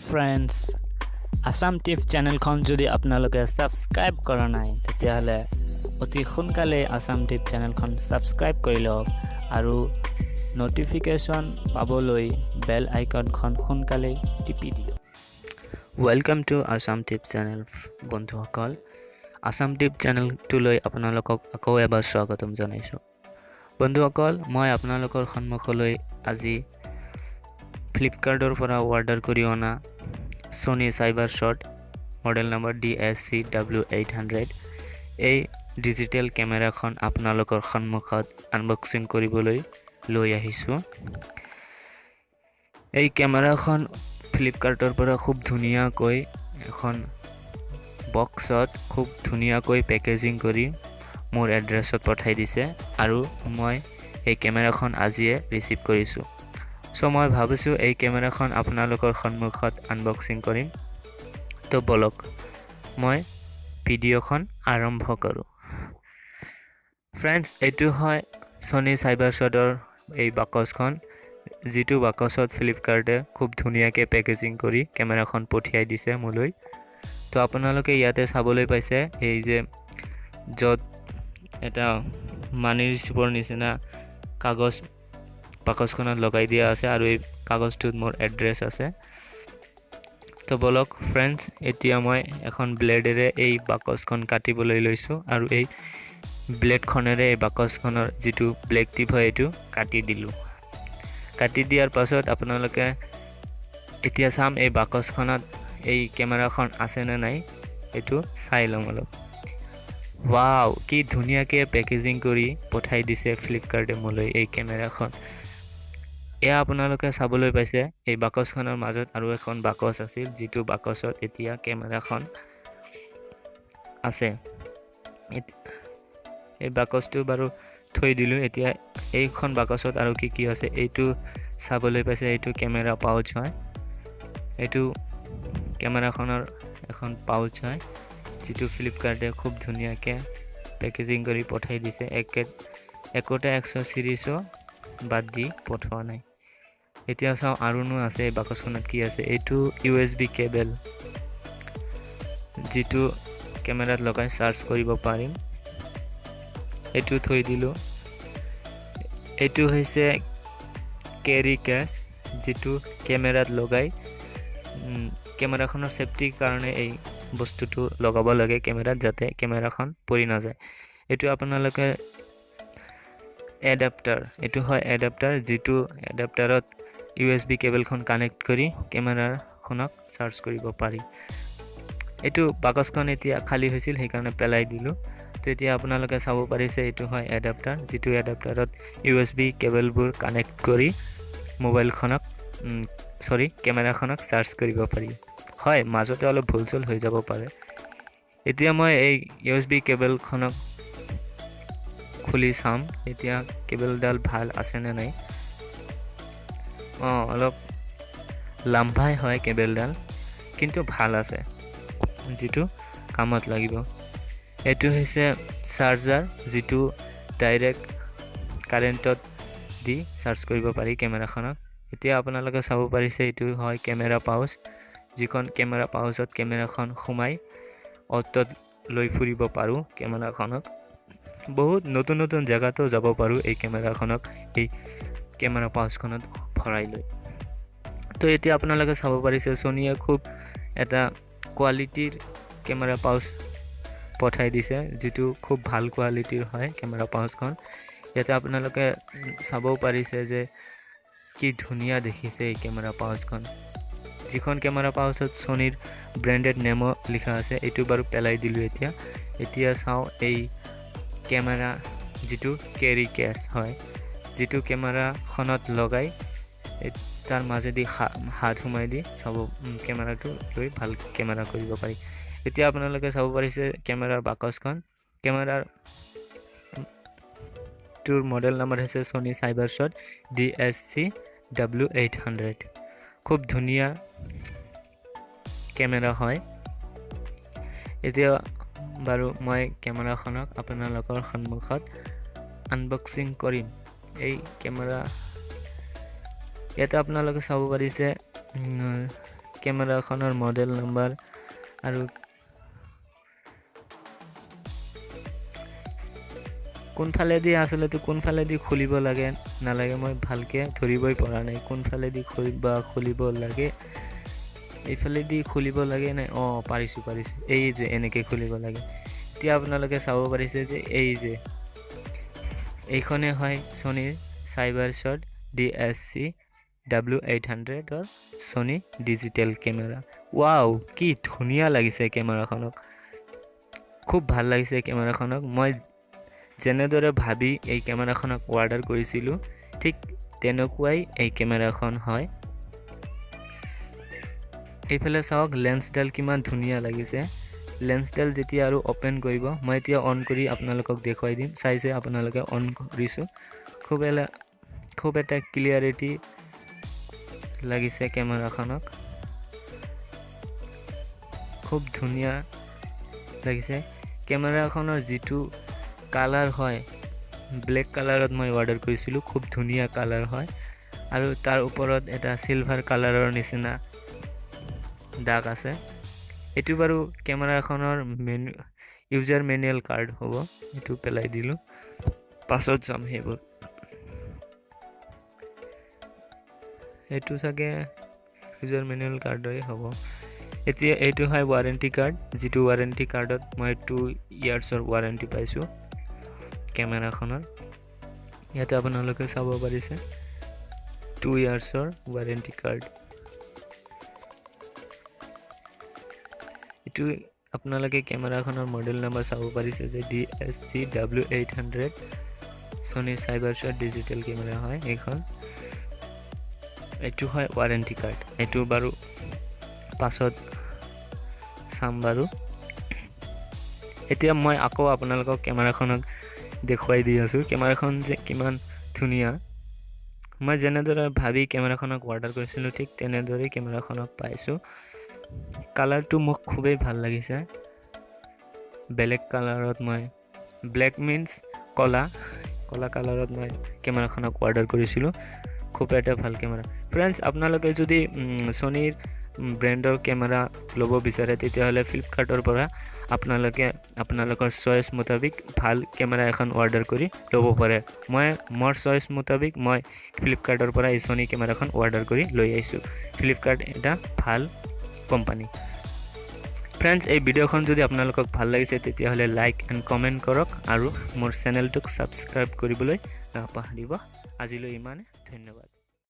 Friends Assam টিপ চেনেলখন যদি আপোনালোকে subscribe কৰা নাই তেতিয়াহ'লে অতি সোনকালে আসাম টিপ চেনেলখন সাবস্ক্ৰাইব কৰি লওক আৰু নটিফিকেশ্যন পাবলৈ বেল আইকনখন সোনকালে টিপি দিয়ক। Welcome to Assam tip channel বন্ধুসকল। আসাম টিপ চেনেলটোলৈ আপোনালোকক আকৌ এবাৰ স্বাগতম জনাইছোঁ। বন্ধুসকল, মই আপোনালোকৰ সন্মুখলৈ আজি ফ্লিপকাৰ্টৰ পৰা অৰ্ডাৰ কৰি অনা Sony CyberShot model number DSC-W800 এই ডিজিটেল কেমেৰাখন আপোনালোকৰ সন্মুখত আনবক্সিং কৰিবলৈ লৈ আহিছোঁ। এই কেমেৰাখন ফ্লিপকাৰ্টৰ পৰা খুব ধুনীয়াকৈ এখন বক্সত খুব ধুনীয়াকৈ পেকেজিং কৰি মোৰ এড্ৰেছত পঠাই দিছে আৰু মই এই কেমেৰাখন আজিয়ে ৰিচিভ কৰিছোঁ। মই ভাবিছোঁ এই কেমেৰাখন আপোনালোকৰ সন্মুখত আনবক্সিং কৰিম। তো বলক মই ভিডিঅ'খন আৰম্ভ কৰোঁ। ফ্ৰেণ্ডছ, এইটো হয় Sony CyberShotৰ এই বাকচখন, যিটো বাকচত ফ্লিপকাৰ্টে খুব ধুনীয়াকৈ পেকেজিং কৰি কেমেৰাখন পঠিয়াই দিছে মোলৈ। তো আপোনালোকে ইয়াতে চাবলৈ পাইছে এই যে য'ত এটা মানি ৰিচিপ্টৰ নিচিনা কাগজ বাকচখনত লগাই দিয়া আছে আৰু এই কাগজটোত মোৰ এড্ৰেছ আছে। তো বলক ফ্ৰেণ্ডছ, এতিয়া মই এখন ব্লেডেৰে এই বাকচখন কাটিবলৈ লৈছোঁ আৰু এই ব্লেডখনেৰে এই বাকচখনৰ যিটো ব্লেক টিপ হয় এইটো কাটি দিলোঁ। কাটি দিয়াৰ পাছত আপোনালোকে এতিয়া চাম এই বাকচখনত এই কেমেৰাখন আছে নে নাই, এইটো চাই ল'ম অলপ। ৱাও, কি ধুনীয়াকৈ পেকেজিং কৰি পঠাই দিছে ফ্লিপকাৰ্টে মোলৈ এই কেমেৰাখন। এয়া আপোনালোকে চাবলৈ পাইছে এই বাকচখনৰ মাজত আৰু এখন বাকচ আছিল, যিটো বাকচত এতিয়া কেমেৰাখন আছে। এই বাকচটো বাৰু থৈ দিলোঁ। এতিয়া এইখন বাকচত আৰু কি আছে এইটো চাবলৈ পাইছে। এইটো কেমেৰা পাউচ হয়, এইটো কেমেৰাখনৰ এখন পাউচ হয়, যিটো ফ্লিপকাৰ্টে খুব ধুনীয়াকৈ পেকেজিং কৰি পঠাই দিছে। একোটা এক্সেসৰিজো বাদ দি পঠোৱা নাই। এতিয়া চাওঁ আৰুনো আছে এই বাকচখনত কি আছে। এইটো USB কেবল, যিটো কেমেৰাত লগাই চাৰ্জ কৰিব পাৰিম। এইটো থৈ দিলোঁ। এইটো হৈছে কেৰি কেছ, যিটো কেমেৰাত লগাই কেমেৰাখনৰ সেফটিৰ কাৰণে এই বস্তুটো লগাব লাগে কেমেৰাত, যাতে কেমেৰাখন পৰি নাযায়। এইটো আপোনালোকে এডাপ্টাৰ, এইটো হয় এডাপ্টাৰ, যিটো এডাপ্টাৰত USB কেবলখন কানেক্ট কৰি কেমেৰাখনক চাৰ্জ কৰিব পাৰি। এইটো বাকচখন এতিয়া খালী হৈছিল, সেইকাৰণে পেলাই দিলোঁ। তো এতিয়া আপোনালোকে চাব পাৰিছে এইটো হয় এডাপ্টাৰ, যিটো এডাপ্টাৰত USB কেবলবোৰ কানেক্ট কৰি মোবাইলখনক কেমেৰাখনক চাৰ্জ কৰিব পাৰি। হয়, মাজতে অলপ ভুল হৈ যাব পাৰে। এতিয়া মই এই USB কেবলখনক খুলি চাম এতিয়া কেবলডাল ভাল আছে নে নাই। অলপ লাম্বাই হয় কেবলডাল, কিন্তু ভাল আছে, যিটো কামত লাগিব। এইটো হৈছে চাৰ্জাৰ, যিটো ডাইৰেক্ট কাৰেণ্টত দি চাৰ্জ কৰিব পাৰি কেমেৰাখনক। এতিয়া আপোনালোকে চাব পাৰিছে এইটো হয় কেমেৰা পাউচ, যিখন কেমেৰা পাউচত কেমেৰাখন সোমাই অটত লৈ ফুৰিব পাৰোঁ কেমেৰাখনক। বহুত নতুন নতুন জেগাতো যাব পাৰোঁ এই কেমেৰাখনক এই কেমেৰা পাউচখনত ভৰাই লৈ। তো এতিয়া আপোনালোকে চাব পাৰিছে Sonyয়ে খুব এটা কোৱালিটিৰ কেমেৰা পাউচ পঠাই দিছে, যিটো খুব ভাল কোৱালিটিৰ হয় কেমেৰা পাউচখন। ইয়াতে আপোনালোকে চাবও পাৰিছে যে কি ধুনীয়া দেখিছে এই কেমেৰা পাউচখন। যিখন কেমেৰা পাউচত Sonyৰ ব্ৰেণ্ডেড নেমো লিখা আছে, এইটো বাৰু পেলাই দিলোঁ। এতিয়া চাওঁ এই কেমেৰা যিটো কেৰি কেছ হয়, যিটো কেমেৰাখনত লগাই তাৰ মাজেদি হাত সোমাই দি চাব কেমেৰাটো লৈ ভাল কেমেৰা কৰিব পাৰি। এতিয়া আপোনালোকে চাব পাৰিছে কেমেৰাৰ বাকচখন। কেমেৰাৰ তোৰ মডেল নম্বৰ হৈছে Sony CyberShot DSC-W800। খুব ধুনীয়া কেমেৰা হয়। এতিয়া বাৰু মই কেমেৰাখনক আপোনালোকৰ সন্মুখত আনবক্সিং কৰিম। এই কেমেৰা ইয়াতে আপোনালোকে চাব পাৰিছে কেমেৰাখনৰ মডেল নম্বৰ আৰু কোনফালেদি আচলতে কোনফালেদি খুলিব লাগে নালাগে মই ভালকৈ ধৰিবই পৰা নাই কোনফালেদি খুলিব লাগে এইফালেদি খুলিব লাগে নাই পাৰিছোঁ এই যে এনেকৈ খুলিব লাগে এতিয়া আপোনালোকে চাব পাৰিছে যে এই যে এইখনে হয় Sonyৰ CyberShot DSC-W800 Sony digital camera wow কি ধুনীয়া লাগিছে কেমেৰাখনক খুব ভাল লাগিছে কেমেৰাখনক মই যেনেদৰে ভাবি এই কেমেৰাখনক অৰ্ডাৰ কৰিছিলোঁ ঠিক তেনেকুৱাই এই কেমেৰাখন হয় এইফালে চাওক লেন্সডাল কিমান ধুনীয়া লাগিছে লেন্সডাল যেতিয়া আৰু ওপেন কৰিব মই এতিয়া অন কৰি আপোনালোকক দেখুৱাই দিম চাইছে আপোনালোকে অন কৰিছোঁ খুব এটা ক্লিয়াৰিটি লাগিছে কেমেৰাখনক খুব ধুনীয়া লাগিছে কেমেৰাখনৰ যিটো কালাৰ হয় ব্লেক কালাৰত মই অৰ্ডাৰ কৰিছিলোঁ খুব ধুনীয়া কালাৰ হয় আৰু তাৰ ওপৰত এটা সিলভাৰ কালাৰৰ নিচিনা দাগ আছে এটো বাৰু কেমেৰাখনৰ ইউজাৰ মেনুৱেল কাৰ্ড হ'ব এটো পেলাই দিলো পাছত যাম হেবোৰ এটো সাগে ইউজাৰ মেনুৱেল কাৰ্ডই হ'ব এতিয়া এটো হয় ওয়াৰেন্টি কাৰ্ড যেটো ওয়াৰেন্টি কাৰ্ডত মই 2 ইয়াৰ্ছৰ ওয়াৰেন্টি পাইছো কেমেৰাখনৰ ইয়াতে আপোনালোকে চাব পাৰিছে 2 ইয়াৰ্ছৰ ওয়াৰেন্টি কাৰ্ড এটো আপোনালোকে কেমেৰাখনৰ মডেল নম্বৰ চাব পাৰিছে যে DSC-W800 Sony CyberShot digital camera হয় এইখন এটো হয় ওয়াৰেন্টি কাৰ্ড এটো বাৰু পাছত চাম বাৰু এতিয়া মই আকৌ আপোনালোকক কেমেৰাখনক দেখুৱাই দি আছো কেমেৰাখন যে কিমান ধুনীয়া মই যেনেদৰে ভাবি কেমেৰাখনক অৰ্ডাৰ কৰিছিলোঁ ঠিক তেনেদৰে কেমেৰাখনক পাইছো কালাৰটো মোক খুবেই ভাল লাগিছে ব্লেক কালাৰত মই ব্লেক মিন্স কলা কালাৰত মই কেমেৰাখনক অৰ্ডাৰ কৰিছিলোঁ খুব এটা ভাল কেমেৰা ফ্ৰেন্ডছ আপোনালোকে যদি Sonyৰ ব্ৰ্যান্ডৰ কেমেৰা ল'ব বিচাৰে তেতিয়াহলে ফ্লিপকাৰ্টৰ পৰা আপোনালোকে আপোনালোকৰ চয়েস মুতাবিক ভাল কেমেৰা এখন অৰ্ডাৰ কৰি ল'ব পাৰে মই মোৰ চয়েস মুতাবিক মই ফ্লিপকাৰ্টৰ পৰা এই Sony কেমেৰাখন অৰ্ডাৰ কৰি লৈ আহিছো ফ্লিপকাৰ্ট এটা ভাল কোম্পানী ফ্ৰেন্ডছ এই ভিডিওখন যদি আপোনালোকক ভাল লাগিছে তেতিয়াহলে লাইক এণ্ড কমেন্ট কৰক আৰু মোৰ চেনেলটোক সাবস্ক্ৰাইব কৰিবলৈ নাপাহৰিব আজিলৈ ইমানে ধন্যবাদ